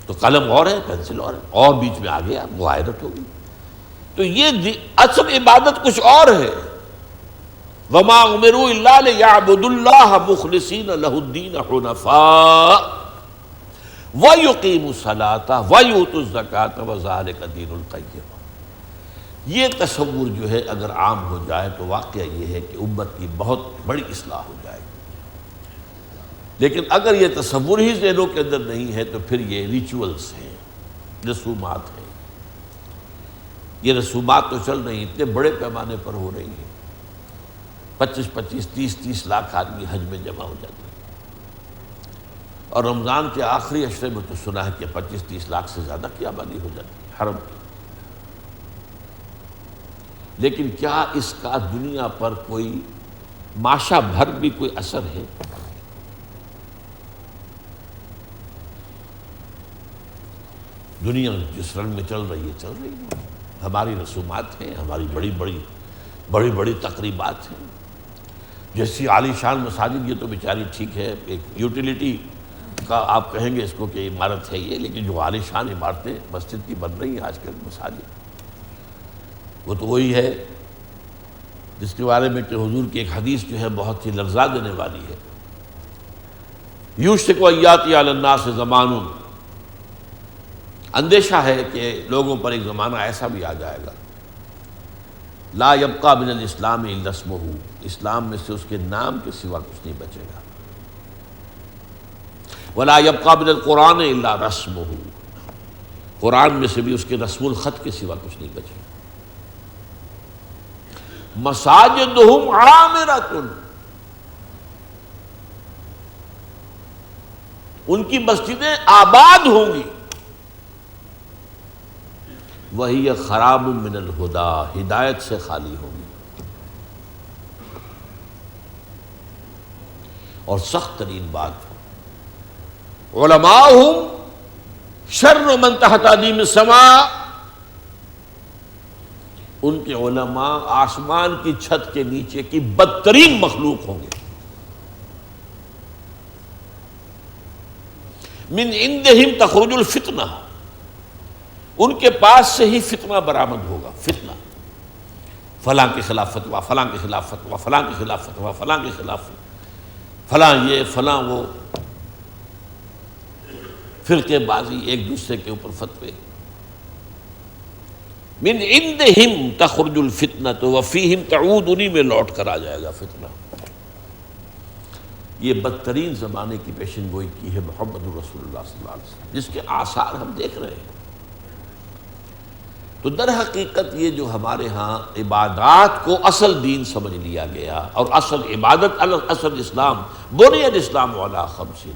تو قلم اور ہے، پینسل اور ہے، اور بیچ میں آ گیا غائرت ہوگی. تو یہ اصل عبادت کچھ اور ہے. وما امروا الا ليعبدوا الله مخلصين له الدين حنفاء ويقيموا الصلاة ويؤتوا الزكاة وذلك دين القيم. یہ تصور جو ہے اگر عام ہو جائے تو واقعہ یہ ہے کہ امت کی بہت بڑی اصلاح ہو جائے گی. لیکن اگر یہ تصور ہی ذہنوں کے اندر نہیں ہے تو پھر یہ ریچولز ہیں، رسومات ہیں. یہ رسومات تو چل رہی اتنے بڑے پیمانے پر ہو رہی ہیں، 25-25 30-30 لاکھ آدمی حج میں جمع ہو جاتے ہیں، اور رمضان کے آخری عشرے میں تو سنا ہے کہ 25-30 لاکھ سے زیادہ کی آبادی ہو جاتی ہے حرم کی. لیکن کیا اس کا دنیا پر کوئی ماشا بھر بھی کوئی اثر ہے؟ دنیا جس رنگ میں چل رہی ہے. ہماری رسومات ہیں، ہماری بڑی بڑی تقریبات ہیں. جیسی عالی شان مساجد، یہ تو بیچاری ٹھیک ہے، ایک یوٹیلیٹی کا آپ کہیں گے اس کو کہ عمارت ہے یہ، لیکن جو عالی شان عمارتیں مسجد کی بن رہی ہیں آج کل مساجد، وہ تو وہی ہے جس کے بارے میں کہ حضور کی ایک حدیث جو ہے بہت ہی لرزا دینے والی ہے. یوشک ان یاتی علی الناس زمان، اندیشہ ہے کہ لوگوں پر ایک زمانہ ایسا بھی آ جائے گا، لا یبقى من الاسلام الا اسمہ، اسلام میں سے اس کے نام کے سوا کچھ نہیں بچے گا. ولا یبقى من القرآن الا رسمہ، قرآن میں سے بھی اس کے رسم الخط کے سوا کچھ نہیں بچے گا. مساجدہم عامرۃ، ان کی مسجدیں آباد ہوں گی. وہی خراب من الہدی، ہدایت سے خالی ہوں گی. اور سخت ترین بات، علماءہم شر من تحت ادیم السماء، ان کے علماء آسمان کی چھت کے نیچے کی بدترین مخلوق ہوں گے. من عندہم تخرج الفتنہ، ان کے پاس سے ہی فتنہ برآمد ہوگا. فتنہ، فلاں کے خلاف فتویٰ، فلاں کے خلاف فتویٰ، فلاں کے خلاف فتویٰ، فلاں کے خلاف فلاں یہ فلاں وہ، فرقے بازی، ایک دوسرے کے اوپر فتوے. من عندہم تخرج الفتنۃ وفیہم تعود، انہی میں لوٹ کر آ جائے گا فتنہ. یہ بدترین زمانے کی پیشن گوئی کی ہے محمد رسول اللہ صلی اللہ علیہ وسلم، جس کے آثار ہم دیکھ رہے ہیں. تو در حقیقت یہ جو ہمارے ہاں عبادات کو اصل دین سمجھ لیا گیا، اور اصل عبادت اصل اسلام، بنی الاسلام علی خمس،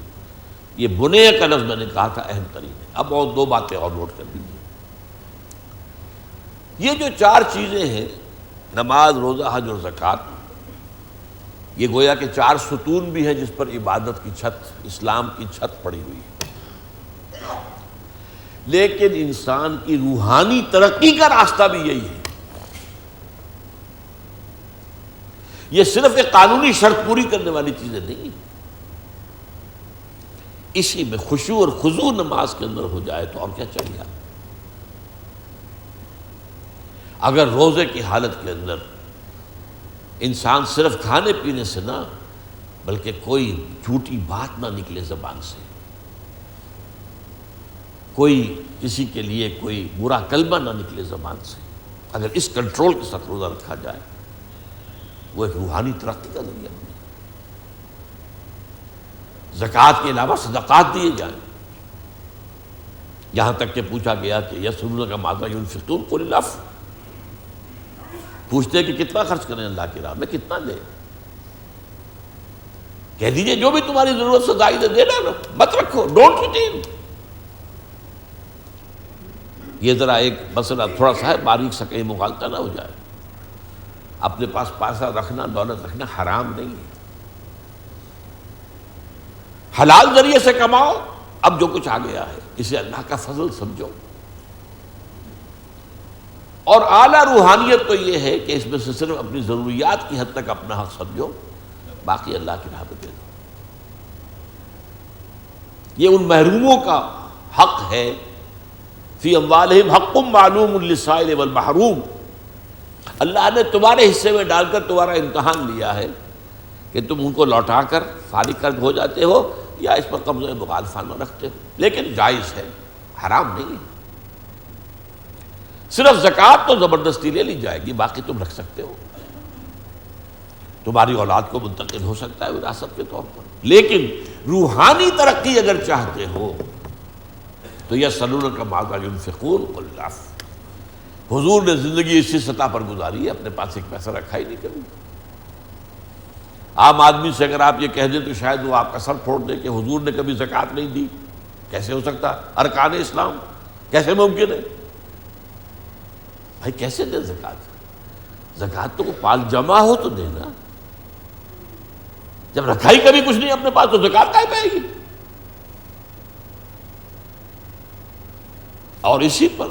یہ بنی کا لفظ میں نے کہا تھا اہم ترین ہے. اب اور دو باتیں اور نوٹ کر لیجیے. یہ جو 4 چیزیں ہیں، نماز، روزہ، حج اور زکوٰۃ، یہ گویا کہ 4 ستون بھی ہیں جس پر عبادت کی چھت، اسلام کی چھت پڑی ہوئی ہے. لیکن انسان کی روحانی ترقی کا راستہ بھی یہی ہے. یہ صرف ایک قانونی شرط پوری کرنے والی چیزیں نہیں. اسی میں خشوع اور خضوع نماز کے اندر ہو جائے تو اور کیا چاہیے. اگر روزے کی حالت کے اندر انسان صرف کھانے پینے سے نہ، بلکہ کوئی جھوٹی بات نہ نکلے زبان سے، کوئی کسی کے لیے کوئی برا کلمہ نہ نکلے زبان سے، اگر اس کنٹرول کے ساتھ روزہ رکھا جائے، وہ ایک روحانی ترقی کا ذریعہ ہے. زکوٰۃ کے علاوہ صدقات دیے جائیں. یہاں تک کہ پوچھا گیا کہ یسألونک ماذا ينفقون قل العفو، پوچھتے ہیں کہ کتنا خرچ کریں اللہ کی راہ میں، کتنا دیں. کہہ دیجئے جو بھی تمہاری ضرورت سے زائد ہے دینا، مت رکھو، ڈونٹ ریٹین. یہ ذرا ایک مسئلہ تھوڑا سا ہے، باریک سا کہیں مغالطہ نہ ہو جائے. اپنے پاس پیسہ رکھنا، دولت رکھنا حرام نہیں ہے. حلال ذریعے سے کماؤ. اب جو کچھ آ گیا ہے اسے اللہ کا فضل سمجھو. اور اعلیٰ روحانیت تو یہ ہے کہ اس میں سے صرف اپنی ضروریات کی حد تک اپنا حق سمجھو، باقی اللہ کی راہ پہ دے دو. یہ ان محروموں کا حق ہے، فی اموالہم حق معلوم للسائل والمحروم، اللہ نے تمہارے حصے میں ڈال کر تمہارا امتحان لیا ہے کہ تم ان کو لوٹا کر فارغ کر ہو جاتے ہو یا اس پر قبضہ مخالفانہ رکھتے ہو، لیکن جائز ہے، حرام نہیں ہے۔ صرف زکوٰۃ تو زبردستی لے لی جائے گی، باقی تم رکھ سکتے ہو، تمہاری اولاد کو منتقل ہو سکتا ہے وراثت کے طور پر، لیکن روحانی ترقی اگر چاہتے ہو تو یسألونک ماذا ینفقون قل العفو۔ حضور نے زندگی اسی سطح پر گزاری ہے، اپنے پاس ایک پیسہ رکھا ہی نہیں کبھی۔ عام آدمی سے اگر آپ یہ کہہ دیں تو شاید وہ آپ کا سر پھوڑ دے کہ حضور نے کبھی زکوٰۃ نہیں دی، کیسے ہو سکتا؟ ارکان اسلام کیسے ممکن ہے؟ بھائی کیسے دے زکوٰۃ؟ زکوٰۃ تو پال جمع ہو تو دینا، جب رکھا ہی کبھی کچھ نہیں اپنے پاس تو زکوٰۃ کہاں پائے گی؟ اور اسی پر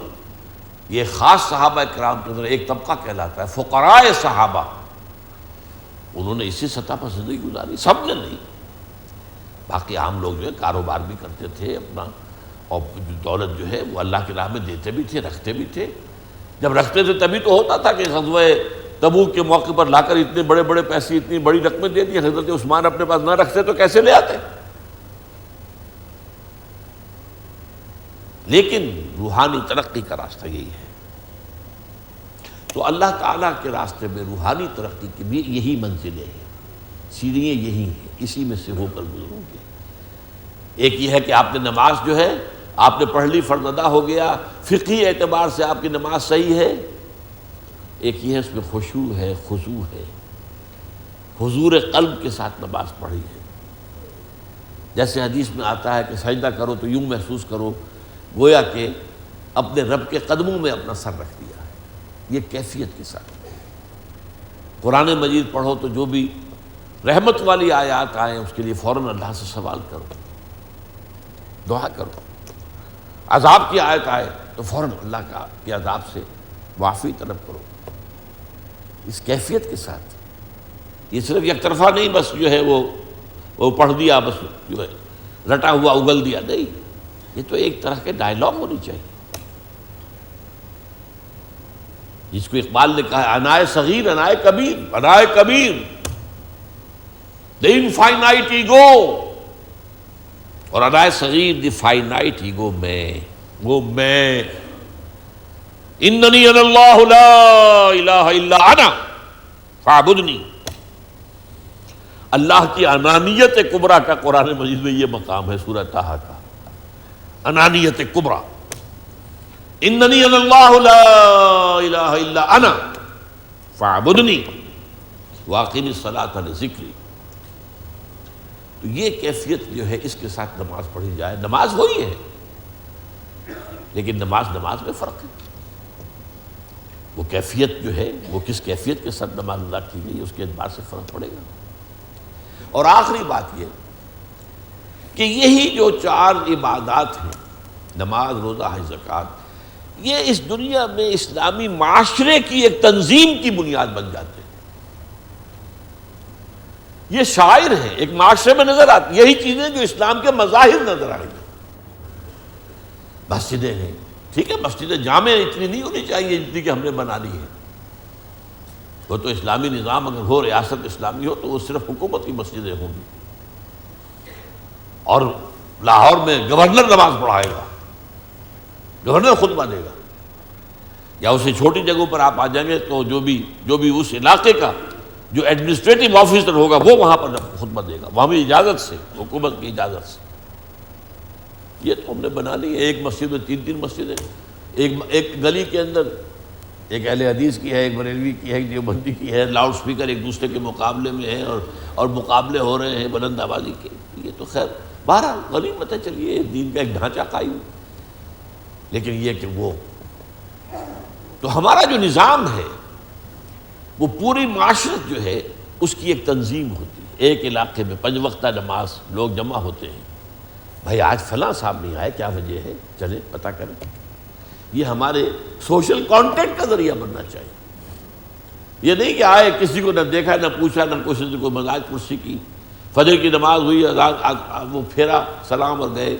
یہ خاص صحابہ کرام کے اندر ایک طبقہ کہلاتا ہے فقراء صحابہ، انہوں نے اسی سطح پر زندگی گزاری، سب نے نہیں، باقی عام لوگ جو ہے کاروبار بھی کرتے تھے اپنا، اور دولت جو ہے وہ اللہ کی راہ میں دیتے بھی تھے، رکھتے بھی تھے۔ جب رکھتے تھے تبھی تو ہوتا تھا کہ غزوہ تبوک کے موقع پر لا کر اتنے بڑے بڑے پیسے، اتنی بڑی رقمیں دے دی، حضرت عثمان اپنے پاس نہ رکھتے تو کیسے لے آتے؟ لیکن روحانی ترقی کا راستہ یہی ہے، تو اللہ تعالیٰ کے راستے میں روحانی ترقی کی بھی یہی منزلیں ہیں، سیڑھیاں یہی ہیں، اسی میں سے ہو کر گزروں گے۔ ایک یہ ہے کہ آپ نے نماز جو ہے آپ نے پڑھ لی، فرض ادا ہو گیا، فقہی اعتبار سے آپ کی نماز صحیح ہے۔ ایک یہ ہے اس میں خشوع ہے، خضوع ہے، حضور قلب کے ساتھ نماز پڑھی ہے۔ جیسے حدیث میں آتا ہے کہ سجدہ کرو تو یوں محسوس کرو گویا کہ اپنے رب کے قدموں میں اپنا سر رکھ دیا ہے، یہ کیفیت کے ساتھ۔ قرآن مجید پڑھو تو جو بھی رحمت والی آیات آئیں اس کے لیے فوراً اللہ سے سوال کرو، دعا کرو۔ عذاب کی آیت آئے تو فوراً اللہ کے عذاب سے معافی طلب کرو، اس کیفیت کے ساتھ۔ یہ صرف یک طرفہ نہیں بس جو ہے وہ پڑھ دیا، بس جو ہے رٹا ہوا اگل دیا، نہیں، یہ تو ایک طرح کے ڈائلاگ ہونی چاہیے، جس کو اقبال نے کہا انائے صغیر انائے کبیر، انائے کبیر دی انفائنائٹ ایگو، اور انائے صغیر دی فائنائٹ ایگو میں، وہ میں، اننی انا اللہ لا الہ الا انا فاعبدنی۔ اللہ کی انانیت کبریٰ کا قرآن مجید میں یہ مقام ہے، سورہ طٰہٰ کا، انانیت کبریٰ، اننی انا اللہ لا الہ الا انا فاعبدنی واقم الصلاۃ لذکری۔ تو یہ کیفیت جو ہے اس کے ساتھ نماز پڑھی جائے، نماز وہی ہے لیکن نماز میں فرق ہے، وہ کیفیت جو ہے وہ کس کیفیت کے ساتھ نماز ادا کی گئی اس کے اعتبار سے فرق پڑے گا۔ اور آخری بات یہ کہ یہی جو 4 عبادات ہیں، نماز، روزہ، حج، زکوٰۃ، یہ اس دنیا میں اسلامی معاشرے کی ایک تنظیم کی بنیاد بن جاتے ہیں، یہ شاعر ہیں، ایک معاشرے میں نظر آتی یہی چیزیں جو اسلام کے مظاہر نظر آئیں گی۔ مسجدیں ہیں، ٹھیک ہے، مسجد جامع اتنی نہیں ہونی چاہیے جتنی کہ ہم نے بنا لی ہے، وہ تو اسلامی نظام اگر ہو، ریاست اسلامی ہو تو وہ صرف حکومت کی مسجدیں ہوں گی، اور لاہور میں گورنر نماز پڑھائے گا، گورنر خطبہ دے گا، یا اسے چھوٹی جگہوں پر آپ آ جائیں گے تو جو بھی اس علاقے کا جو ایڈمنسٹریٹو آفیسر ہوگا وہ وہاں پر خطبہ دے گا، وہاں بھی اجازت سے، حکومت کی اجازت سے۔ یہ تو ہم نے بنا لی ہے، ایک مسجد میں 3 مسجدیں، ایک گلی کے اندر ایک اہل حدیث کی ہے، ایک بریلوی کی ہے، ایک دیوبندی کی ہے، لاؤڈ سپیکر ایک دوسرے کے مقابلے میں ہیں اور مقابلے ہو رہے ہیں بلند آوازی کے۔ یہ تو خیر بہرحال غنیمت ہے، چلیے دین کا ایک ڈھانچہ قائم، لیکن یہ کہ وہ تو ہمارا جو نظام ہے وہ پوری معاشرت جو ہے اس کی ایک تنظیم ہوتی ہے۔ ایک علاقے میں 5 وقتہ نماز لوگ جمع ہوتے ہیں، بھائی آج فلاں صاحب نہیں آئے، کیا وجہ ہے، چلے پتہ کریں۔ یہ ہمارے سوشل کانٹیکٹ کا ذریعہ بننا چاہیے، یہ نہیں کہ آئے کسی کو نہ دیکھا نہ پوچھا نہ کسی سے کوئی مزاج پرسی کی، فجر کی نماز ہوئی، وہ پھیرا سلام اور گئے،